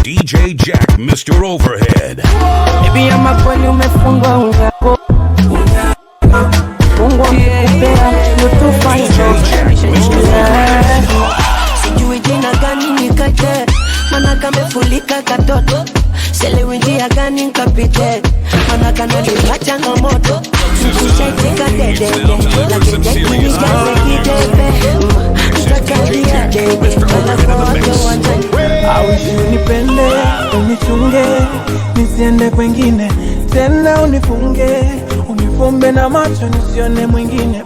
DJ Jack, Mr. Overhead. Baby, ama kweli umefungwa unyago. Fungwa mkupea nutufanya. Sijui jina gani nikate, mana kamefulika katoto. Selewi njia gani nkapite, mana kanalipa changamoto. Mkushaitika dede, lakini jeki nikaze kidebe. Mtakalia dede, mana kwa watu wanjani. Aushi unipende, unichunge, nisiende kwengine. Tena unifunge, unifumbe na macho nisione mwingine.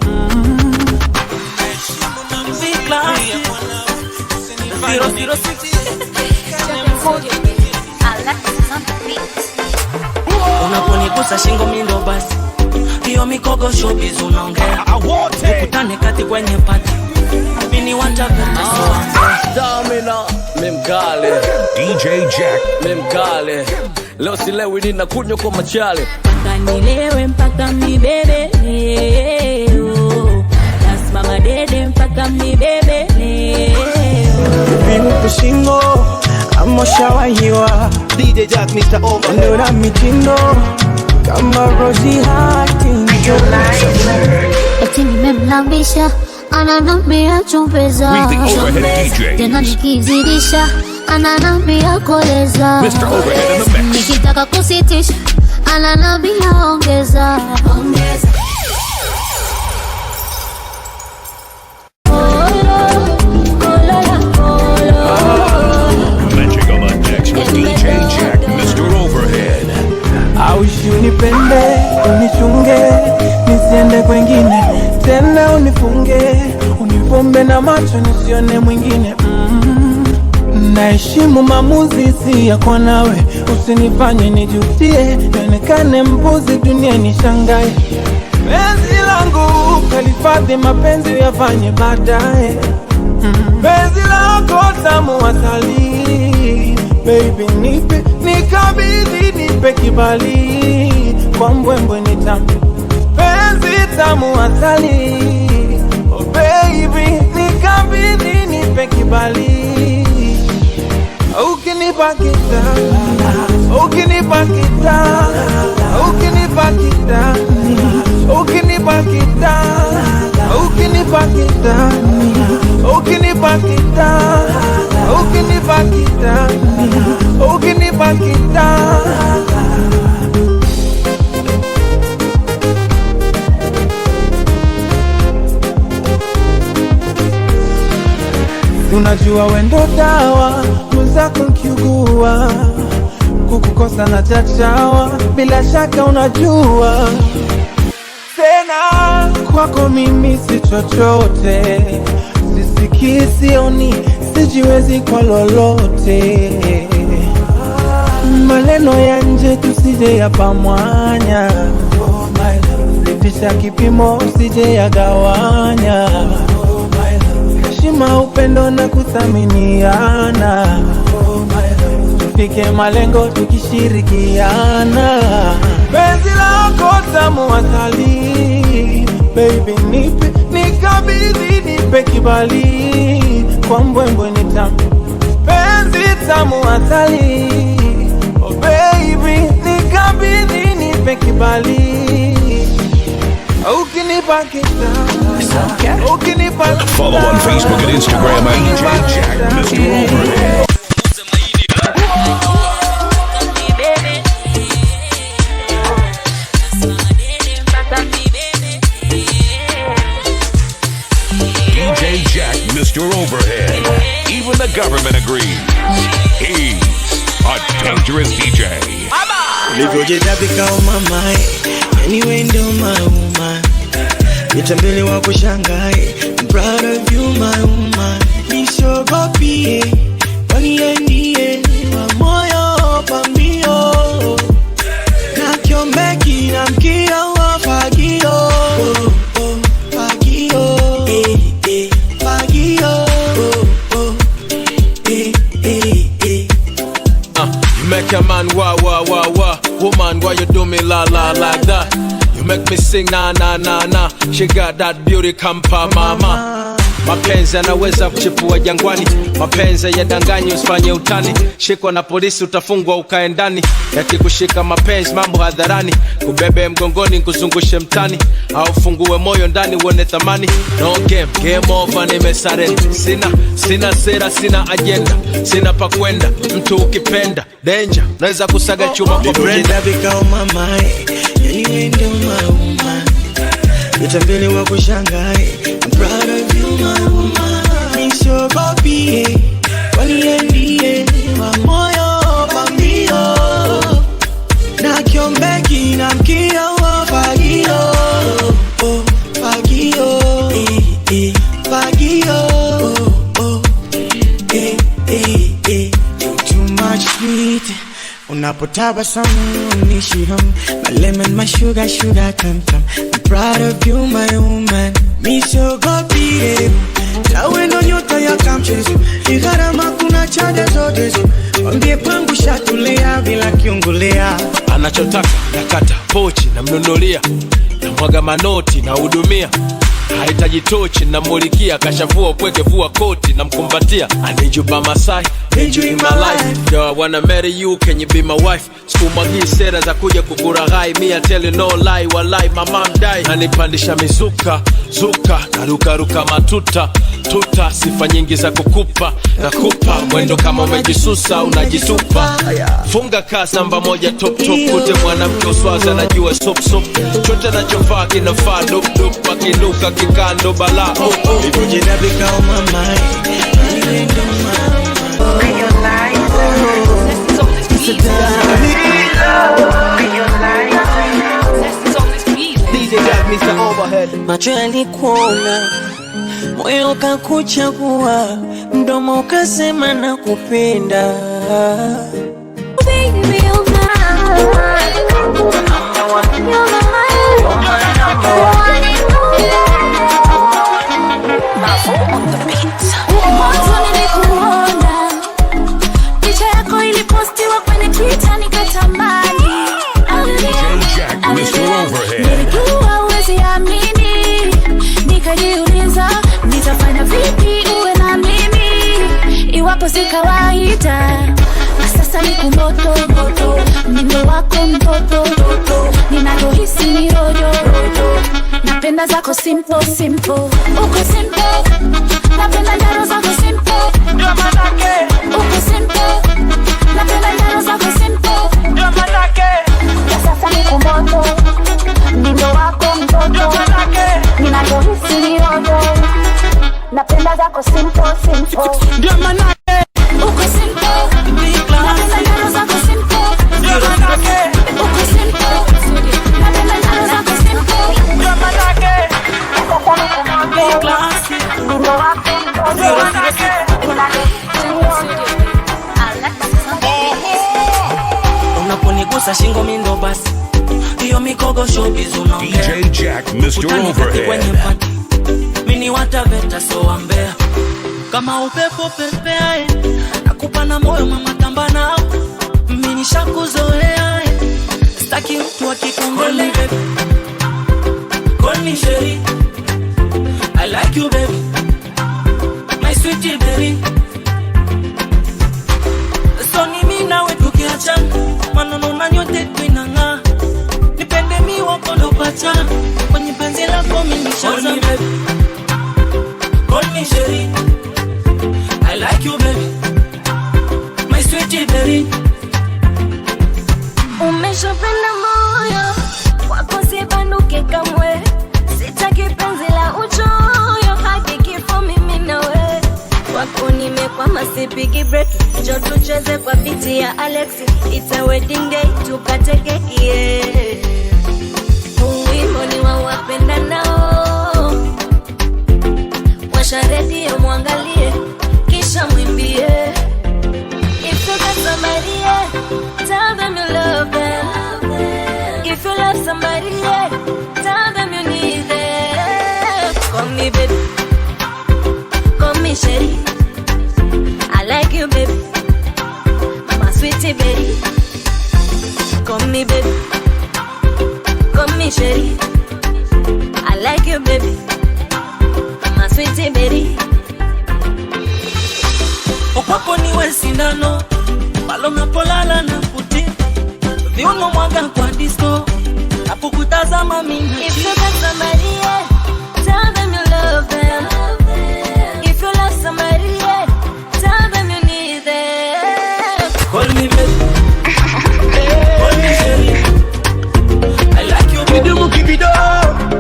Unaponigusa shingo mindo basi, hiyo mikogo showbiz unaongea. Ukutane kati kwenye pati, mini watakuta Damina, memkale DJ Jack, memkale leo silewi nina kunywa kwa machale. Mpaka nilewe mpaka mnibebe leo, nasimama dede mpaka mnibebe leo. Vinu kushingo, amoshawahiwa DJ Jack, Mr. Over. Ndura mitindo, kama Rosie Huntington. Eti nimemlambisha, ananambia chumbeza. We the Overhead DJs. Tena nikizidisha, ananambia koleza. Mr. Overhead in the mix. Nikitaka kusitisha, ananambia ongeza. Matching on the decks with DJ Jack, Mr. Overhead. Aushi unipende, unichunge, nisiende kwengine. Tena unifunge, unifumbe na macho nisione mwingine. Naheshimu maamuzi si yako nawe, usinifanye nijutie, nionekane mbuzi dunia nishangae. Penzi langu kalifadhi, mapenzi uyafanye baadaye. Penzi lako tamu asali, baby nipe, nikabidhi, nipe kibali, kwa mbwembwe ni tamu. Penzi tamu asali, oh baby nikabidhi, nipe kibali. Ukinipa kitanda, ukinipa kitanda, ukinipa kitanda, ukinipa kitanda, ukinipa kitanda, ukinipa kitanda, ukinipa kitanda, ukinipa kitanda. Unajua wendo dawa, mwenzako nkiugua, kukukosa na chachawa, bila shaka unajua. Tena kwako mimi si chochote, sisikii sioni, sijiwezi kwa lolote. Maneno ya nje tusije yapamwanya, sitisha kipimo usije yagawanya. Heshima, upendo na kuthaminiana, tufike malengo tukishirikiana. Penzi lako tamu asali, baby nipe, nikabidhi, nipe kibali, kwa mbwembwe ni tamu. Penzi tamu asali, oh baby nikabidhi, nipe kibali. Ukinipa kitanda, ukinipa kitanda. Follow on Facebook and Instagram at DJ Jack, Mr. Overhead. DJ Jack, Mr. Overhead. Even the government agrees. He's a dangerous DJ. Ulivyojitapika umamai, anyway ndo my woman. Nitambele wa kushangai, I'm proud of you my woman. Nisogopie, wangiendie, wa moyo pambio. Nakiombeki na mkio wa fagio. Fagio, fagio. You make a man wah wah wah wah. Woman, why you do me la la like that? You make me sing na na na na. She got that beauty kampa mama. Mapenzi yanaweza kuchipua jangwani, mapenzi yadanganyi usifanye utani. Shikwa na polisi utafungwa ukae ndani, yakikushika mapenzi mambo hadharani. Kubebe mgongoni kuzungushe mtani, au fungue moyo ndani uone thamani. No game over, nimesarenda. Sina sera, sina agenda, sina pa kwenda. Mtu ukipenda danger, naweza kusaga chuma kwa brenda. Vikao mama, yani wewe ndio mauma. Nitambele wa kushangae, I'm proud of you my woman. Nishogopi, waniendie wa moyo pambio. Na kiombeki na mkia wa fagio. Oh, fagio, fagio. Oh, too much sweet. Unapotabasamu unishiham, my lemon, my sugar, come. I'm proud of you, my woman. Mishogopi, nawe ndo nyota ya kamchezo. Igharama kuna chade zote zo. Wambie pangu shatulea bila kiungulea. Anachotaka nakata pochi na mnunulia, na mwaga manoti na hudumia. Haitaji tochi na mulikia, kashavua kweke vua koti na mkumbatia. I need you by my side, need you in my life. Yo, I wanna marry you, can you be my wife? Sikumwagii sera za kuja kukuraghai, me I tell you no lie, walai my mom die. Nanipandisha mizuka, zuka, naruka matuta, tuta. Sifa nyingi za kukupa, nakupa. Mwendo kama umejisusa, unajitupa. Funga kasi namba moja top. Kute mwanamke uswaza najua sop. Chote nachofaa kinafaa dop. Wakinuka kikando bala. Nikujenda vikao mama, yani wewe ndio mauma. Macho yalikuona, moyo ukakuchagua, mdomo ukasema nakupenda. Baby, you're mine. Mwanzo nilikuona, picha yako ilipostiwa kwenye Twitter nikatamani. DJ Jack, Mr. Overhead. Nilijua huwezi amini, nikajiuliza nitafanya vipi uwe na mimi iwapo si kawaida. Sasa niko moto, mimi wako mtoto. Ninachohisi ni rojo, napenda zako simple. Uko simple, napenda njaro zako simple. Uko simple, napenda njaro zako simple. Sasa niko moto, mimi wako mtoto. Ninachohisi ni rojo, napenda zako simple. Uko simple, napenda njaro zako simple. Uko simple, napenda njaro zako simple. Unaponigusa shingo mindo basi, hiyo mikogo showbiz unaongea. DJ Jack, Mr. Overhead. Mini wataveta so wambea, kama upepo pepea, nakupa na moyo mama tamba nao. Mini shakuzoea, staki mtu akikongole. Call me Sherry, I like you baby, my sweetie baby. So ni mimi nawe tukiachana, maneno na nyote tuinanga. Nipende mimi wako ndo pacha, kwenye penzi lako mimi nishaza. Call me Sherry, I like you baby, my sweetie baby. Umeshapenda moyo wako sibanduke kamwe. Sitaki penzi la uchoyo, haki kifo mimi nawe. Wako nimekwama sipigi break, njoo tucheze kwa biti ya Alex. It's a wedding day, tukate keki, yeah. Wimbo ni wa wapenda nao, washa redio muangalie, kisha mwimbie. If you got somebody, yeah, tell them you love them. If you love somebody, yeah, tell them you need them. Call me baby, call me Sherry, I like you baby, my sweetie baby. Call me baby, call me Sherry, I like you baby, my my sweetie berry. Upako niwe sindano, palo napolala na puti, viuno mwaga kwa disco, napokutazama mimi. If you got somebody, yeah, tell them you love them. If you love somebody, yeah, tell them you need them. Call me baby, call me Sherry. I like you baby. Kidumu kibido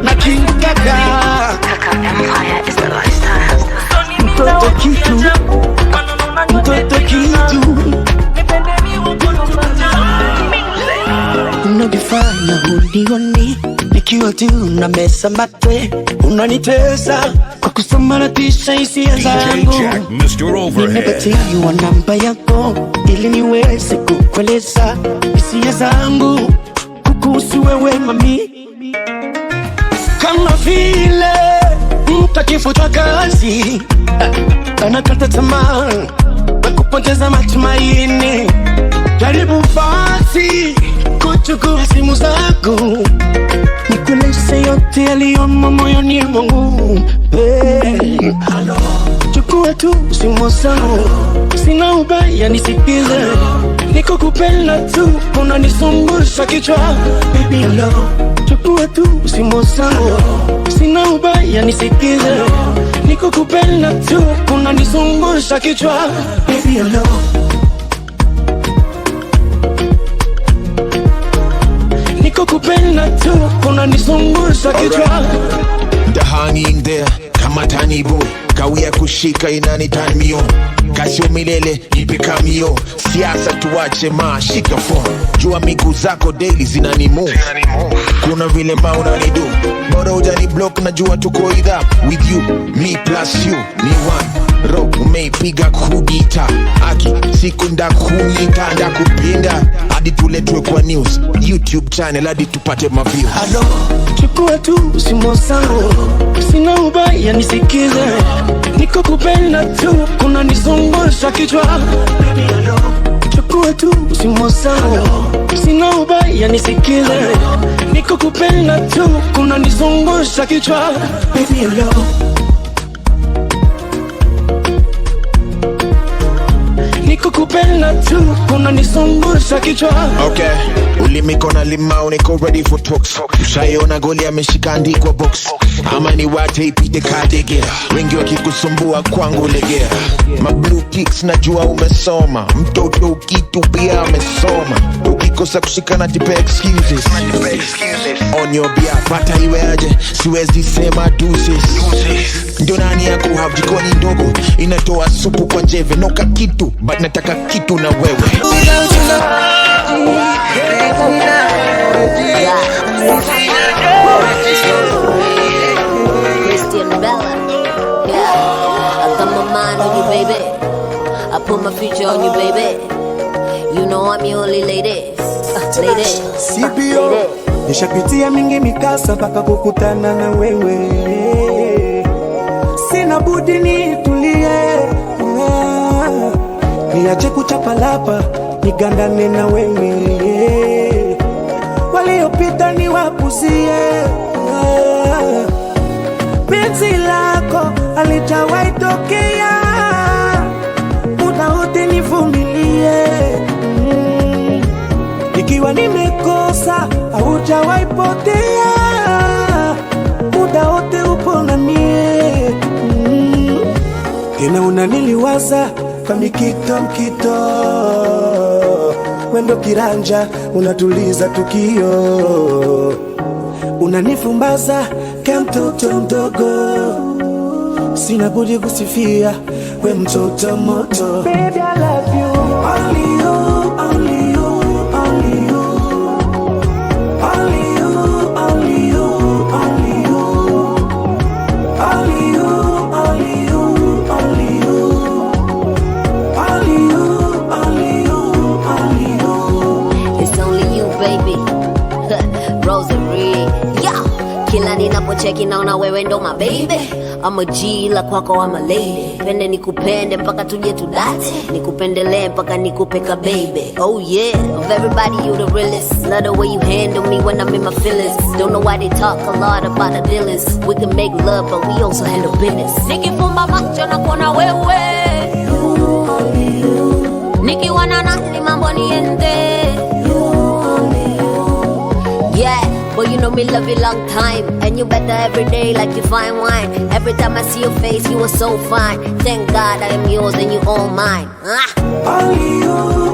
na King Kaka. Kaka Empire is the lifestyle. Mtoto kitu, mtoto kitu. Unajifanya hulioni, nikiwa tu na mesa mate. Unanitesa kwa kusambaratisha hisia zangu. DJ Jack, Mr. Overhead. Nimepatiwa namba yako ili niweze kukueleza hisia zangu kukuhusu wewe mami. Kama vile mtu akifutwa kazi anakata tamaa na kupoteza matumaini. Jaribu basi kuchukua simu zangu nikueleze yote yaliyomo moyoni mwangu. Chukua tu simu zangu, sina ubaya nisikize. Niko kupenda tu, unanisumbusha kichwa. Baby hello, chukua tu simu zangu, sina ubaya nisikize. Niko kupenda tu, unanisumbusha kichwa. Baby hello, niko kupenda tu, unanisumbusha kichwa. The hanging there, kama tani boy. Kawia kushika inani tanmio. Kasio milele, ipe kamio. Siasa tuwache shika phone. Jua miguu zako daily zinani move. Kuna vile unanidu. Bora ujani block na jua tuko idha. With you, me plus you, ni one. Rock umeipiga kudita. Aki, siku ndakuita, ndakupinda. Hadi tuletwe kwa news YouTube channel, hadi tupate maviews. Hello, chukua tu simu zangu, sina ubaya nisikize. Niko kupenda tu, kuna nisumbusha kichwa. Baby hello, chukua tu simu zangu, sina ubaya nisikize. Niko kupenda tu, kuna nisumbusha kichwa. Baby hello, niko kupenda tu, kuna nisumbusha kichwa. Okay, ulimiko na limau niko ready for talks. Ushaiona goli ameshika andikwa box. Ama ni wate ipite kadegea. Wengi wakikusumbua kwangu legea. Ma blue kicks najua umesoma. Mtoto kitu pia amesoma. Ukikosa kushikana tipe excuses. On your behalf, hata iwe aje siwezi sema deuces. Ndio nani yako jikoni ndogo inatoa supu kwa njeve. Noka kitu, but nataka kitu na wewe. Christian Bella, yeah. I got my mind on you, baby. I put my future on you, baby. You know I'm your only lady. Lady. CPO, nishapitia mingi mikasa mpaka kukutana na wewe. Sina budi nitulie, niache kuchapalapa, nigandane na wewe. Waliopita niwapuzie, penzi lako halijawahi tokea. Muda wote nivumilie, ikiwa nimekosa haujawahi potea. Muda wote upo na mie, tena unaniliwaza kwa mikito mkito. Wendo kiranja unatuliza tukio, unanifumbaza kama mtoto mdogo. Sina budi kusifia we mtoto moto. Baby I love you, only you, only you, only you, only you, only you, only you, only you, only you, only you, only you, only you, only you. It's only you, baby. Rosary, yeah. Kila nina ninapocheki naona wewe ndo my baby. I'm a G la kwako I'm a lady. Pende nikupende mpaka tuje tudate, nikupendelee mpaka nikupeka baby. Oh yeah, of everybody you the realest. Love the way you handle me when I'm in my feelings. Don't know why they talk a lot about the dealings. We can make love but we also handle business. Nikifumba macho na kuona wewe, nikiwa na nani mambo niende. Yeah, but you know me love you long time, and you better every day like you fine wine. Every time I see your face, you are so fine. Thank God I am yours and you all mine. Only you,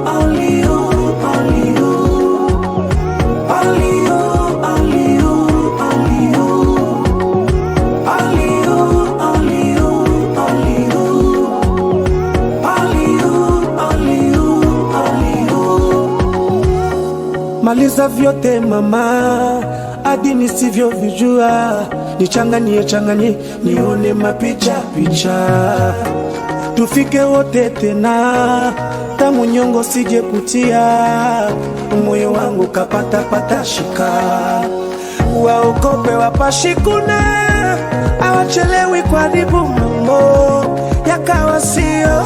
only you, only you, only you, only you, only you, only you, only you, only you, only you, only you. Maliza vyote mama, hadi nisivyovijua. Nichanganie changanie, nione mapicha picha. Tufike wote tena, tamu nyongo sije kutia. Moyo wangu kapata pata shika. Waokope wapashikuna, awachelewi kwa ribu mambo yakawa sio.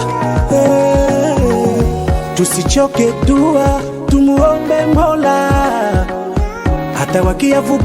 Tusichoke dua, tumuombe Mola, hata wakia vubu